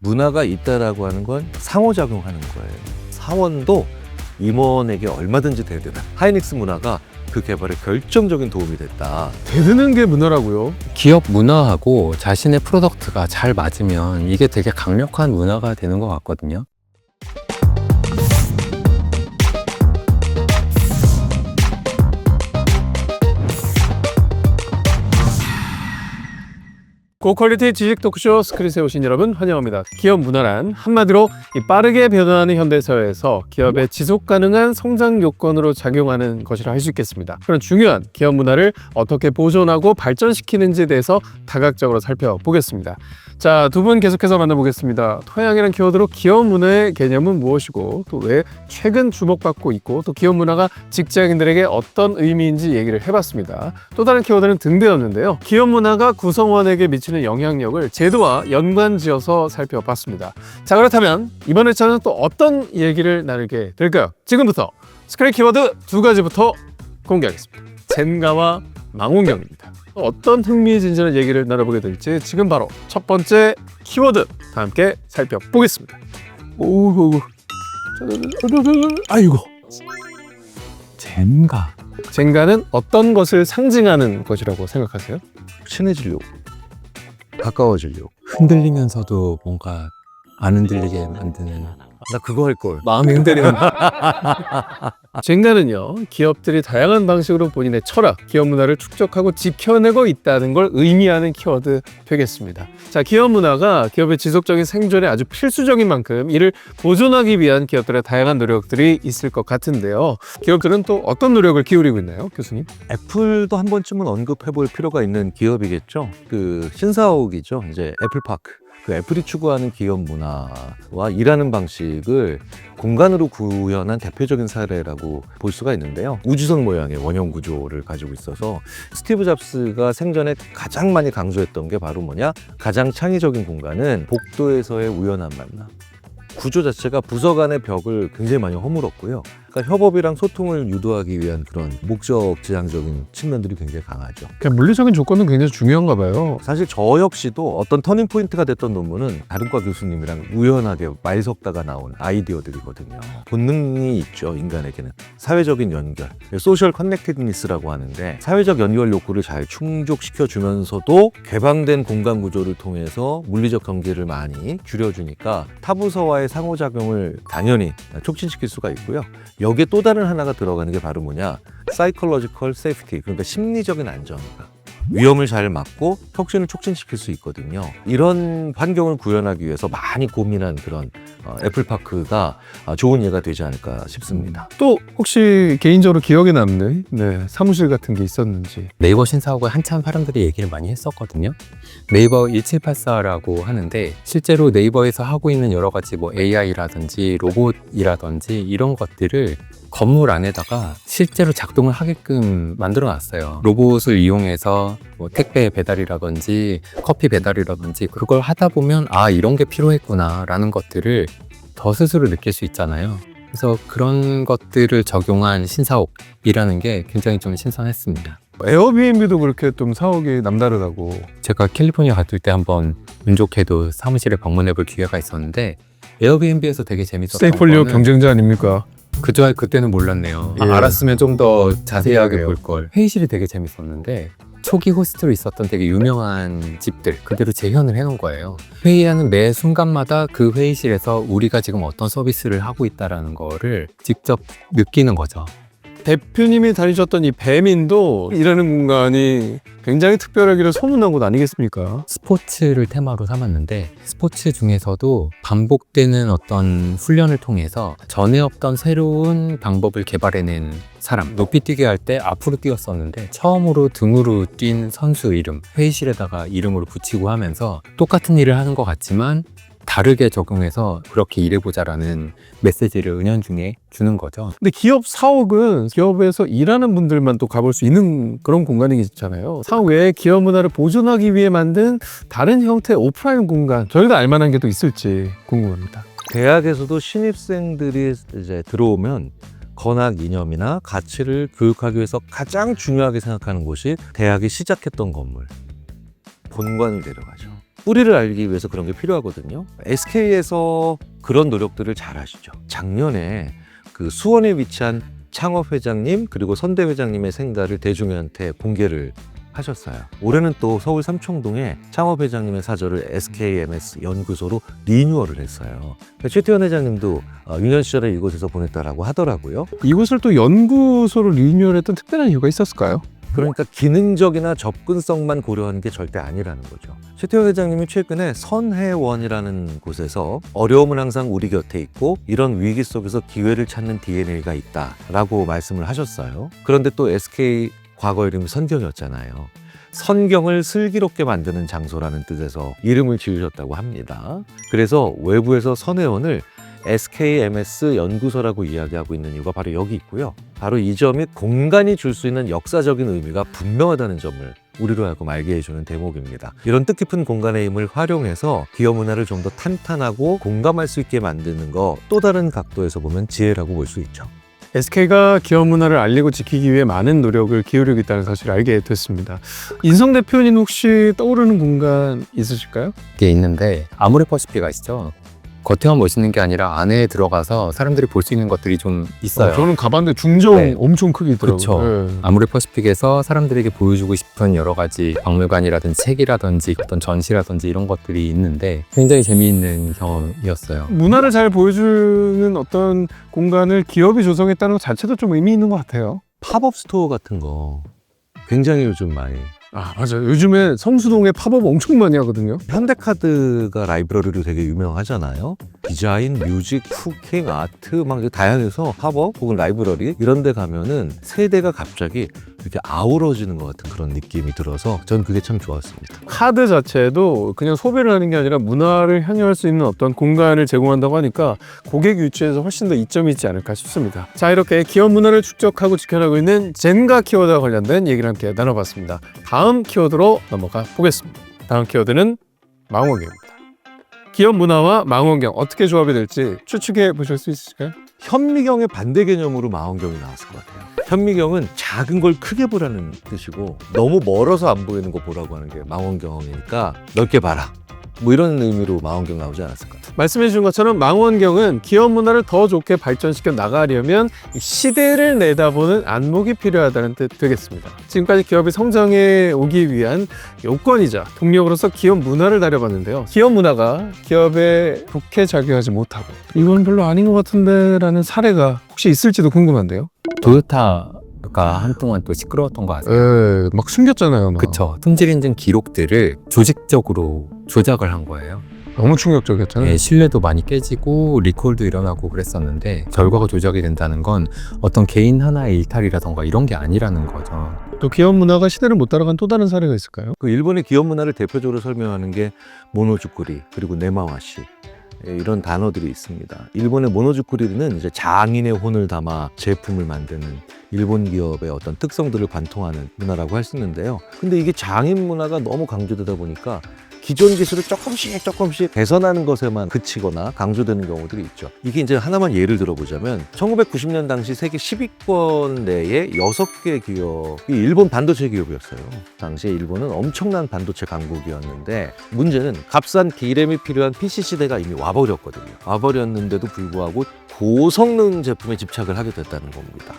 문화가 있다라고 하는 건 상호작용하는 거예요. 사원도 임원에게 얼마든지 대드는 하이닉스 문화가 그 개발에 결정적인 도움이 됐다. 대드는 게 문화라고요? 기업 문화하고 자신의 프로덕트가 잘 맞으면 이게 되게 강력한 문화가 되는 것 같거든요. 고퀄리티 지식 토크쇼 스크릿에 오신 여러분 환영합니다. 기업 문화란 한마디로 이 빠르게 변화하는 현대사회에서 기업의 지속 가능한 성장 요건으로 작용하는 것이라 할 수 있겠습니다. 그런 중요한 기업 문화를 어떻게 보존하고 발전시키는지에 대해서 다각적으로 살펴보겠습니다. 자, 두 분 계속해서 만나보겠습니다. 토양이라는 키워드로 기업 문화의 개념은 무엇이고 또 왜 최근 주목받고 있고 또 기업 문화가 직장인들에게 어떤 의미인지 얘기를 해봤습니다. 또 다른 키워드는 등대였는데요. 기업 문화가 구성원에게 미치는 영향력을 제도와 연관지어서 살펴봤습니다. 자, 그렇다면 이번 회차는 또 어떤 얘기를 나누게 될까요? 지금부터 스크린 키워드 두 가지부터 공개하겠습니다. 젠가와 망원경입니다. 어떤 흥미진진한 얘기를 나눠보게 될지 지금 바로 첫 번째 키워드 다 함께 살펴보겠습니다. 오고 아이고. 젠가. 젠가는 어떤 것을 상징하는 것이라고 생각하세요? 친해지려고, 가까워지려고. 흔들리면서도 뭔가 안 흔들리게 만드는, 나 그거 할 걸. 마음이 흔들리는. 젠가는요, 기업들이 다양한 방식으로 본인의 철학, 기업 문화를 축적하고 지켜내고 있다는 걸 의미하는 키워드 되겠습니다. 자, 기업 문화가 기업의 지속적인 생존에 아주 필수적인 만큼 이를 보존하기 위한 기업들의 다양한 노력들이 있을 것 같은데요. 기업들은 또 어떤 노력을 기울이고 있나요, 교수님? 애플도 한 번쯤은 언급해 볼 필요가 있는 기업이겠죠. 그 신사옥이죠. 이제 애플파크. 그 애플이 추구하는 기업 문화와 일하는 방식을 공간으로 구현한 대표적인 사례라고 볼 수가 있는데요. 우주선 모양의 원형 구조를 가지고 있어서 스티브 잡스가 생전에 가장 많이 강조했던 게 바로 뭐냐? 가장 창의적인 공간은 복도에서의 우연한 만남. 구조 자체가 부서 간의 벽을 굉장히 많이 허물었고요. 그러니까 협업이랑 소통을 유도하기 위한 그런 목적 지향적인 측면들이 굉장히 강하죠. 그냥 물리적인 조건은 굉장히 중요한가 봐요. 사실 저 역시도 어떤 터닝 포인트가 됐던 논문은 다른 과 교수님이랑 우연하게 말 섞다가 나온 아이디어들이거든요. 본능이 있죠, 인간에게는. 사회적인 연결, 소셜 커넥티드니스라고 하는데 사회적 연결 욕구를 잘 충족시켜주면서도 개방된 공간 구조를 통해서 물리적 경계를 많이 줄여주니까 타부서와의 상호작용을 당연히 촉진시킬 수가 있고요. 여기에 또 다른 하나가 들어가는 게 바로 뭐냐? Psychological safety, 그러니까 심리적인 안정감. 위험을 잘 막고 혁신을 촉진시킬 수 있거든요. 이런 환경을 구현하기 위해서 많이 고민한 그런 애플파크가 좋은 예가 되지 않을까 싶습니다. 또 혹시 개인적으로 기억에 남는 사무실 같은 게 있었는지. 네이버 신사옥을 한참 사람들이 얘기를 많이 했었거든요. 네이버 1784라고 하는데 실제로 네이버에서 하고 있는 여러 가지 뭐 AI라든지 로봇이라든지 이런 것들을 건물 안에다가 실제로 작동을 하게끔 만들어 놨어요. 로봇을 이용해서 뭐 택배 배달이라든지 커피 배달이라든지 그걸 하다 보면 아, 이런 게 필요했구나 라는 것들을 더 스스로 느낄 수 있잖아요. 그래서 그런 것들을 적용한 신사옥이라는 게 굉장히 좀 신선했습니다. 에어비앤비도 그렇게 좀 사옥이 남다르다고. 제가 캘리포니아 갔을 때 한번 운 좋게도 사무실에 방문해 볼 기회가 있었는데 에어비앤비에서 되게 재밌었던 스테이폴리오 거는 경쟁자 아닙니까? 그때는 몰랐네요. 예. 알았으면 좀 더 자세하게 그러게요. 볼 걸. 회의실이 되게 재밌었는데 초기 호스트로 있었던 되게 유명한 집들 그대로 재현을 해놓은 거예요. 회의하는 매 순간마다 그 회의실에서 우리가 지금 어떤 서비스를 하고 있다라는 거를 직접 느끼는 거죠. 대표님이 다니셨던 이 배민도 일하는 공간이 굉장히 특별하기로 소문난 곳 아니겠습니까? 스포츠를 테마로 삼았는데 스포츠 중에서도 반복되는 어떤 훈련을 통해서 전에 없던 새로운 방법을 개발해낸 사람, 높이 뛰기 할 때 앞으로 뛰었었는데 처음으로 등으로 뛴 선수 이름, 회의실에다가 이름으로 붙이고 하면서 똑같은 일을 하는 것 같지만 다르게 적용해서 그렇게 일해보자라는 메시지를 은연중에 주는 거죠. 근데 기업 사옥은 기업에서 일하는 분들만 또 가볼 수 있는 그런 공간이잖아요. 사옥 외에 기업 문화를 보존하기 위해 만든 다른 형태의 오프라인 공간, 저희도 알만한 게 또 있을지 궁금합니다. 대학에서도 신입생들이 이제 들어오면 건학 이념이나 가치를 교육하기 위해서 가장 중요하게 생각하는 곳이 대학이 시작했던 건물, 본관을 데려가죠. 뿌리를 알기 위해서 그런 게 필요하거든요. SK에서 그런 노력들을 잘 하시죠. 작년에 그 수원에 위치한 창업 회장님 그리고 선대 회장님의 생가를 대중한테 공개를 하셨어요. 올해는 또 서울 삼청동에 창업 회장님의 사저를 SKMS 연구소로 리뉴얼을 했어요. 최태원 회장님도 유년 시절에 이곳에서 보냈다라고 하더라고요. 이곳을 또 연구소로 리뉴얼했던 특별한 이유가 있었을까요? 그러니까 기능적이나 접근성만 고려하는 게 절대 아니라는 거죠. 최태원 회장님이 최근에 선해원이라는 곳에서 어려움은 항상 우리 곁에 있고 이런 위기 속에서 기회를 찾는 DNA가 있다라고 말씀을 하셨어요. 그런데 또 SK 과거 이름이 선경이었잖아요. 선경을 슬기롭게 만드는 장소라는 뜻에서 이름을 지으셨다고 합니다. 그래서 외부에서 선해원을 SKMS 연구소라고 이야기하고 있는 이유가 바로 여기 있고요. 바로 이 점이 공간이 줄 수 있는 역사적인 의미가 분명하다는 점을 우리로 하여금 알게 해주는 대목입니다. 이런 뜻깊은 공간의 힘을 활용해서 기업 문화를 좀 더 탄탄하고 공감할 수 있게 만드는 거 또 다른 각도에서 보면 지혜라고 볼 수 있죠. SK가 기업 문화를 알리고 지키기 위해 많은 노력을 기울이고 있다는 사실을 알게 됐습니다. 인성 대표님 혹시 떠오르는 공간 있으실까요? 게 있는데 아모레퍼시픽 아시죠? 겉에만 멋있는 게 아니라 안에 들어가서 사람들이 볼 수 있는 것들이 좀 있어요. 저는 가봤는데 중정 네. 엄청 크게 있더라고요. 그렇죠. 네. 아모레퍼시픽에서 사람들에게 보여주고 싶은 여러 가지 박물관이라든지 책이라든지 어떤 전시라든지 이런 것들이 있는데 굉장히 재미있는 경험이었어요. 문화를 잘 보여주는 어떤 공간을 기업이 조성했다는 것 자체도 좀 의미 있는 것 같아요. 팝업 스토어 같은 거 굉장히 요즘 많이 아, 맞아요. 요즘에 성수동에 팝업 엄청 많이 하거든요. 현대카드가 라이브러리로 되게 유명하잖아요. 디자인, 뮤직, 쿠킹, 아트 막 다양해서 팝업 혹은 라이브러리 이런 데 가면은 세대가 갑자기 이렇게 아우러지는 것 같은 그런 느낌이 들어서 전 그게 참 좋았습니다. 카드 자체도 그냥 소비를 하는 게 아니라 문화를 향유할 수 있는 어떤 공간을 제공한다고 하니까 고객 유치에서 훨씬 더 이점이 있지 않을까 싶습니다. 자, 이렇게 기업 문화를 축적하고 지켜나가고 있는 젠가 키워드와 관련된 얘기를 함께 나눠봤습니다. 다음 키워드로 넘어가 보겠습니다. 다음 키워드는 망원경입니다. 기업 문화와 망원경 어떻게 조합이 될지 추측해 보실 수 있으실까요? 현미경의 반대 개념으로 망원경이 나왔을 것 같아요. 현미경은 작은 걸 크게 보라는 뜻이고 너무 멀어서 안 보이는 거 보라고 하는 게 망원경이니까 넓게 봐라. 뭐 이런 의미로 망원경 나오지 않았을까? 말씀해 주신 것처럼 망원경은 기업 문화를 더 좋게 발전시켜 나가려면 이 시대를 내다보는 안목이 필요하다는 뜻 되겠습니다. 지금까지 기업이 성장해 오기 위한 요건이자 동력으로서 기업 문화를 다뤄봤는데요. 기업 문화가 기업에 좋게 작용하지 못하고 이건 별로 아닌 것 같은데 라는 사례가 혹시 있을지도 궁금한데요. 도요타가 한동안 또 시끄러웠던 거 아세요? 예, 막 숨겼잖아요. 막. 그쵸. 품질 인증 기록들을 조직적으로 조작을 한 거예요. 너무 충격적이었잖아요. 예, 신뢰도 많이 깨지고 리콜도 일어나고 그랬었는데 결과가 조작이 된다는 건 어떤 개인 하나의 일탈이라던가 이런 게 아니라는 거죠. 또 기업 문화가 시대를 못 따라간 또 다른 사례가 있을까요? 그 일본의 기업 문화를 대표적으로 설명하는 게 모노주쿠리 그리고 네마와시 이런 단어들이 있습니다. 일본의 모노주쿠리는 이제 장인의 혼을 담아 제품을 만드는 일본 기업의 어떤 특성들을 관통하는 문화라고 할 수 있는데요. 근데 이게 장인 문화가 너무 강조되다 보니까 기존 기술을 조금씩 개선하는 것에만 그치거나 강조되는 경우들이 있죠. 이게 이제 하나만 예를 들어보자면 1990년 당시 세계 10위권 내에 6개 기업이 일본 반도체 기업이었어요. 당시에 일본은 엄청난 반도체 강국이었는데 문제는 값싼 D램이 필요한 PC 시대가 이미 와버렸거든요. 와버렸는데도 불구하고 고성능 제품에 집착을 하게 됐다는 겁니다.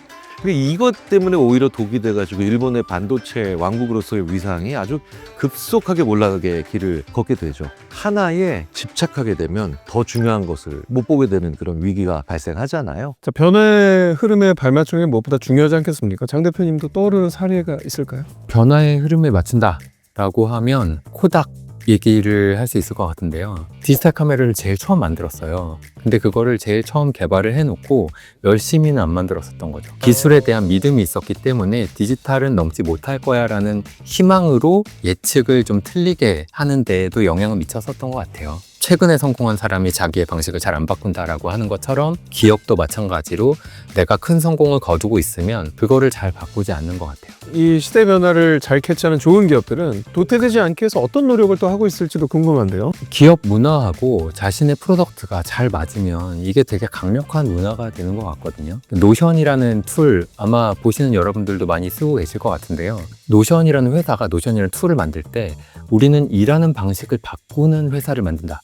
이것 때문에 오히려 독이 돼가지고 일본의 반도체 왕국으로서의 위상이 아주 급속하게 올라가게 길을 걷게 되죠. 하나에 집착하게 되면 더 중요한 것을 못 보게 되는 그런 위기가 발생하잖아요. 자, 변화의 흐름에 발맞추는 게 무엇보다 중요하지 않겠습니까? 장 대표님도 떠오르는 사례가 있을까요? 변화의 흐름에 맞춘다라고 하면 코닥 얘기를 할 수 있을 것 같은데요. 디지털 카메라를 제일 처음 만들었어요. 근데 그거를 제일 처음 개발을 해놓고 열심히는 안 만들었었던 거죠. 기술에 대한 믿음이 있었기 때문에 디지털은 넘지 못할 거야 라는 희망으로 예측을 좀 틀리게 하는 데에도 영향을 미쳤었던 것 같아요. 최근에 성공한 사람이 자기의 방식을 잘 안 바꾼다라고 하는 것처럼 기업도 마찬가지로 내가 큰 성공을 거두고 있으면 그거를 잘 바꾸지 않는 것 같아요. 이 시대 변화를 잘 캐치하는 좋은 기업들은 도태되지 않기 위해서 어떤 노력을 또 하고 있을지도 궁금한데요. 기업 문화하고 자신의 프로덕트가 잘 맞으면 이게 되게 강력한 문화가 되는 것 같거든요. 노션이라는 툴 아마 보시는 여러분들도 많이 쓰고 계실 것 같은데요. 노션이라는 회사가 노션이라는 툴을 만들 때 우리는 일하는 방식을 바꾸는 회사를 만든다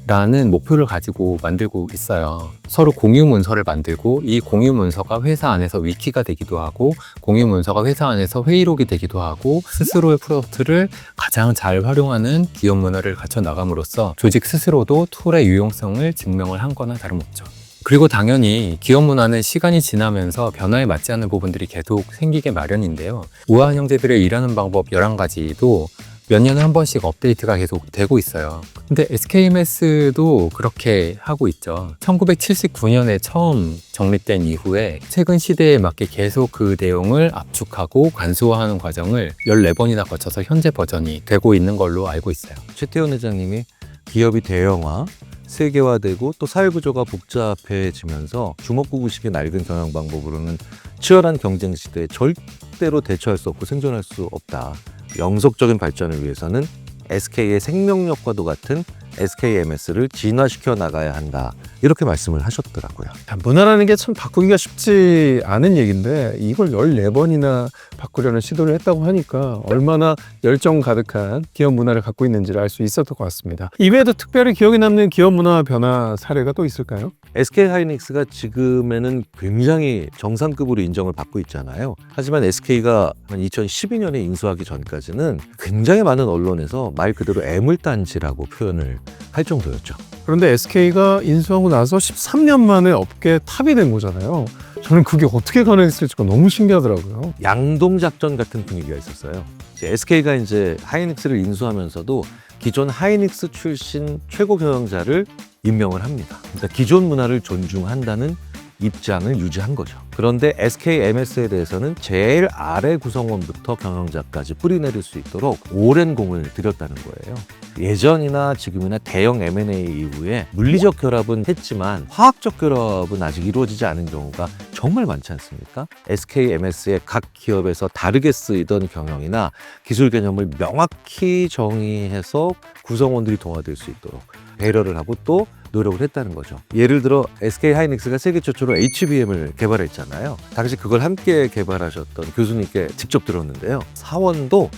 라는 목표를 가지고 만들고 있어요. 서로 공유 문서를 만들고 이 공유 문서가 회사 안에서 위키가 되기도 하고 공유 문서가 회사 안에서 회의록이 되기도 하고 스스로의 프로덕트를 가장 잘 활용하는 기업 문화를 갖춰 나감으로써 조직 스스로도 툴의 유용성을 증명을 한 거나 다름없죠. 그리고 당연히 기업 문화는 시간이 지나면서 변화에 맞지 않는 부분들이 계속 생기게 마련인데요. 우아한 형제들의 일하는 방법 11가지도 몇 년에 한 번씩 업데이트가 계속 되고 있어요. 근데 SKMS도 그렇게 하고 있죠. 1979년에 처음 정립된 이후에 최근 시대에 맞게 계속 그 내용을 압축하고 간소화하는 과정을 14번이나 거쳐서 현재 버전이 되고 있는 걸로 알고 있어요. 최태원 회장님이 기업이 대형화, 세계화되고 또 사회구조가 복잡해지면서 주먹구구식의 낡은 경영 방법으로는 치열한 경쟁 시대에 절대로 대처할 수 없고 생존할 수 없다. 영속적인 발전을 위해서는 SK의 생명력과도 같은 SKMS를 진화시켜 나가야 한다. 이렇게 말씀을 하셨더라고요. 문화라는 게 참 바꾸기가 쉽지 않은 얘기인데 이걸 14번이나 바꾸려는 시도를 했다고 하니까 얼마나 열정 가득한 기업 문화를 갖고 있는지를 알 수 있었던 것 같습니다. 이외에도 특별히 기억에 남는 기업 문화 변화 사례가 또 있을까요? SK하이닉스가 지금에는 굉장히 정상급으로 인정을 받고 있잖아요. 하지만 SK가 한 2012년에 인수하기 전까지는 굉장히 많은 언론에서 말 그대로 애물단지라고 표현을 할 정도였죠. 그런데 SK가 인수하고 나서 13년 만에 업계 탑이 된 거잖아요. 저는 그게 어떻게 가능했을지가 너무 신기하더라고요. 양동작전 같은 분위기가 있었어요. SK가 이제 하이닉스를 인수하면서도 기존 하이닉스 출신 최고 경영자를 임명을 합니다. 그러니까 기존 문화를 존중한다는 입장을 유지한 거죠. 그런데 SKMS에 대해서는 제일 아래 구성원부터 경영자까지 뿌리내릴 수 있도록 오랜 공을 들였다는 거예요. 예전이나 지금이나 대형 M&A 이후에 물리적 결합은 했지만 화학적 결합은 아직 이루어지지 않은 경우가 정말 많지 않습니까? SKMS의 각 기업에서 다르게 쓰이던 경영이나 기술 개념을 명확히 정의해서 구성원들이 동화될 수 있도록 배려를 하고 또 노력을 했다는 거죠. 예를 들어 SK하이닉스가 세계 최초로 HBM을 개발했잖아요. 당시 그걸 함께 개발하셨던 교수님께 직접 들었는데요. 사원도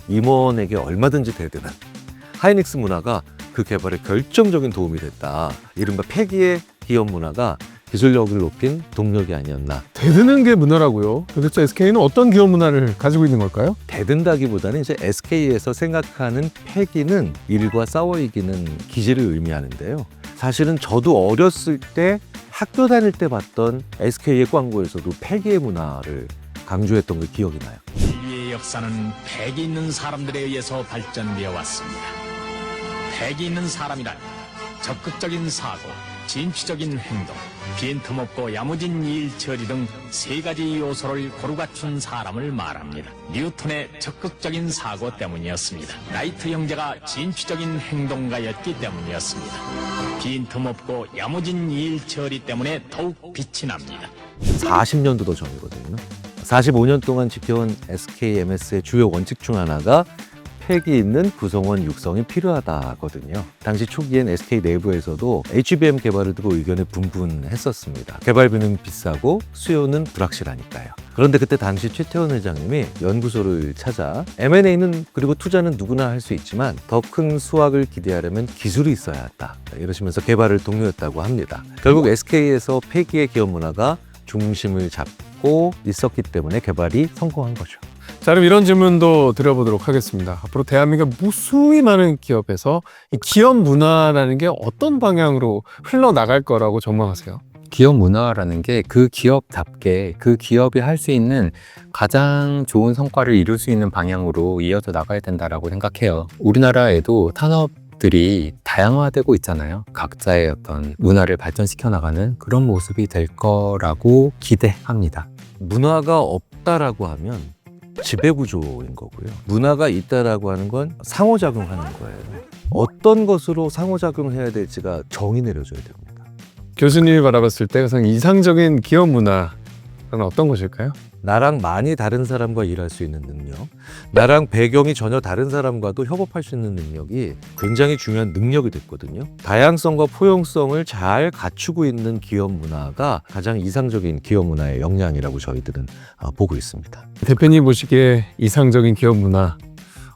임원에게 얼마든지 대드는 하이닉스 문화가 그 개발에 결정적인 도움이 됐다. 이른바 패기의 기업 문화가 기술력을 높인 동력이 아니었나. 대드는 게 문화라고요? 도대체 SK는 어떤 기업 문화를 가지고 있는 걸까요? 대든다기보다는 이제 SK에서 생각하는 패기는 일과 싸워 이기는 기질을 의미하는데요. 사실은 저도 어렸을 때 학교 다닐 때 봤던 SK의 광고에서도 패기의 문화를 강조했던 게 기억이 나요. 인류의 역사는 패기 있는 사람들에 의해서 발전되어 왔습니다. 패기 있는 사람이란 적극적인 사고, 진취적인 행동, 빈틈없고 야무진 일 처리 등 3가지 요소를 고루 갖춘 사람을 말합니다. 뉴턴의 적극적인 사고 때문이었습니다. 라이트 형제가 진취적인 행동가였기 때문이었습니다. 빈틈없고 야무진 일 처리 때문에 더욱 빛이 납니다. 40년도 더 전이거든요. 45년 동안 지켜온 SKMS의 주요 원칙 중 하나가 패기 있는 구성원 육성이 필요하다거든요. 당시 초기엔 SK 내부에서도 HBM 개발을 두고 의견이 분분했었습니다. 개발비는 비싸고 수요는 불확실하니까요. 그런데 그때 당시 최태원 회장님이 연구소를 찾아 M&A는 그리고 투자는 누구나 할 수 있지만 더 큰 수확을 기대하려면 기술이 있어야 한다. 이러시면서 개발을 독려했다고 합니다. 결국 SK에서 패기의 기업 문화가 중심을 잡고 있었기 때문에 개발이 성공한 거죠. 자, 그럼 이런 질문도 드려보도록 하겠습니다. 앞으로 대한민국 무수히 많은 기업에서 이 기업 문화라는 게 어떤 방향으로 흘러나갈 거라고 전망하세요? 기업 문화라는 게 그 기업답게 그 기업이 할 수 있는 가장 좋은 성과를 이룰 수 있는 방향으로 이어져 나가야 된다라고 생각해요. 우리나라에도 산업들이 다양화되고 있잖아요. 각자의 어떤 문화를 발전시켜 나가는 그런 모습이 될 거라고 기대합니다. 문화가 없다라고 하면 지배구조인 거고요. 문화가 있다라고 하는 건 상호작용하는 거예요. 어떤 것으로 상호작용해야 될지가 정의 내려줘야 됩니다. 교수님이 바라봤을 때 가장 이상적인 기업 문화는 어떤 것일까요? 나랑 많이 다른 사람과 일할 수 있는 능력, 나랑 배경이 전혀 다른 사람과도 협업할 수 있는 능력이 굉장히 중요한 능력이 됐거든요. 다양성과 포용성을 잘 갖추고 있는 기업 문화가 가장 이상적인 기업 문화의 역량이라고 저희들은 보고 있습니다. 대표님 보시기에 이상적인 기업 문화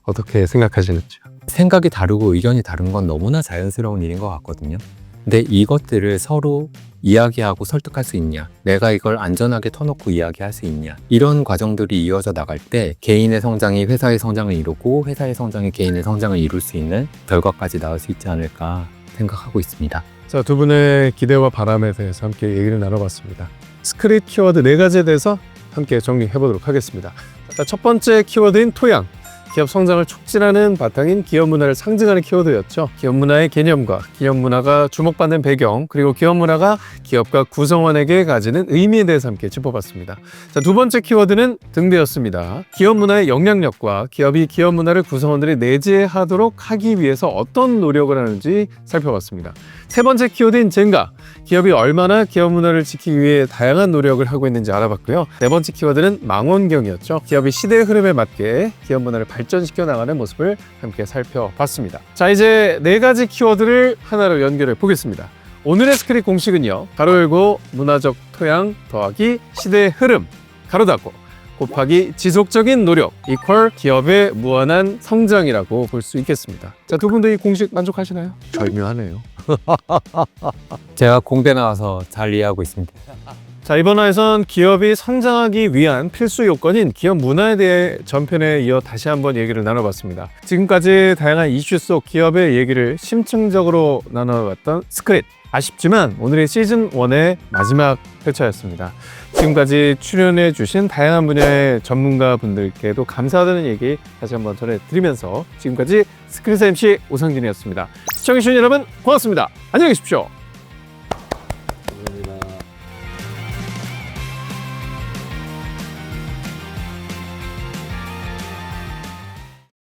어떻게 생각하시는지요? 생각이 다르고 의견이 다른 건 너무나 자연스러운 일인 것 같거든요. 근데 이것들을 서로 이야기하고 설득할 수 있냐, 내가 이걸 안전하게 터놓고 이야기할 수 있냐, 이런 과정들이 이어져 나갈 때 개인의 성장이 회사의 성장을 이루고 회사의 성장이 개인의 성장을 이룰 수 있는 결과까지 나올 수 있지 않을까 생각하고 있습니다. 자, 두 분의 기대와 바람에 대해서 함께 얘기를 나눠봤습니다. 스크립 키워드 4가지에 대해서 함께 정리해보도록 하겠습니다. 자, 첫 번째 키워드인 토양. 기업 성장을 촉진하는 바탕인 기업 문화를 상징하는 키워드였죠. 기업 문화의 개념과 기업 문화가 주목받는 배경, 그리고 기업 문화가 기업과 구성원에게 가지는 의미에 대해서 함께 짚어봤습니다. 자, 두 번째 키워드는 등대였습니다. 기업 문화의 영향력과 기업이 기업 문화를 구성원들이 내재하도록 하기 위해서 어떤 노력을 하는지 살펴봤습니다. 세 번째 키워드인 젠가. 기업이 얼마나 기업 문화를 지키기 위해 다양한 노력을 하고 있는지 알아봤고요. 네 번째 키워드는 망원경이었죠. 기업이 시대의 흐름에 맞게 기업 문화를 발전시켜 나가는 모습을 함께 살펴봤습니다. 자, 이제 4가지 키워드를 하나로 연결해 보겠습니다. 오늘의 스크립 공식은요. 가로 열고 문화적 토양 더하기 시대의 흐름 가로 닫고 곱하기 지속적인 노력 이퀄 기업의 무한한 성장이라고 볼 수 있겠습니다. 자, 두 분도 이 공식 만족하시나요? 절묘하네요. 제가 공대 나와서 잘 이해하고 있습니다. 자, 이번 화에선 기업이 성장하기 위한 필수 요건인 기업 문화에 대해 전편에 이어 다시 한번 얘기를 나눠봤습니다. 지금까지 다양한 이슈 속 기업의 얘기를 심층적으로 나눠봤던 스크립. 아쉽지만 오늘의 시즌 1의 마지막 회차였습니다. 지금까지 출연해 주신 다양한 분야의 전문가 분들께도 감사하다는 얘기 다시 한번 전해드리면서 지금까지 스크립 MC 오상진이었습니다. 시청해주신 여러분 고맙습니다. 안녕히 계십시오.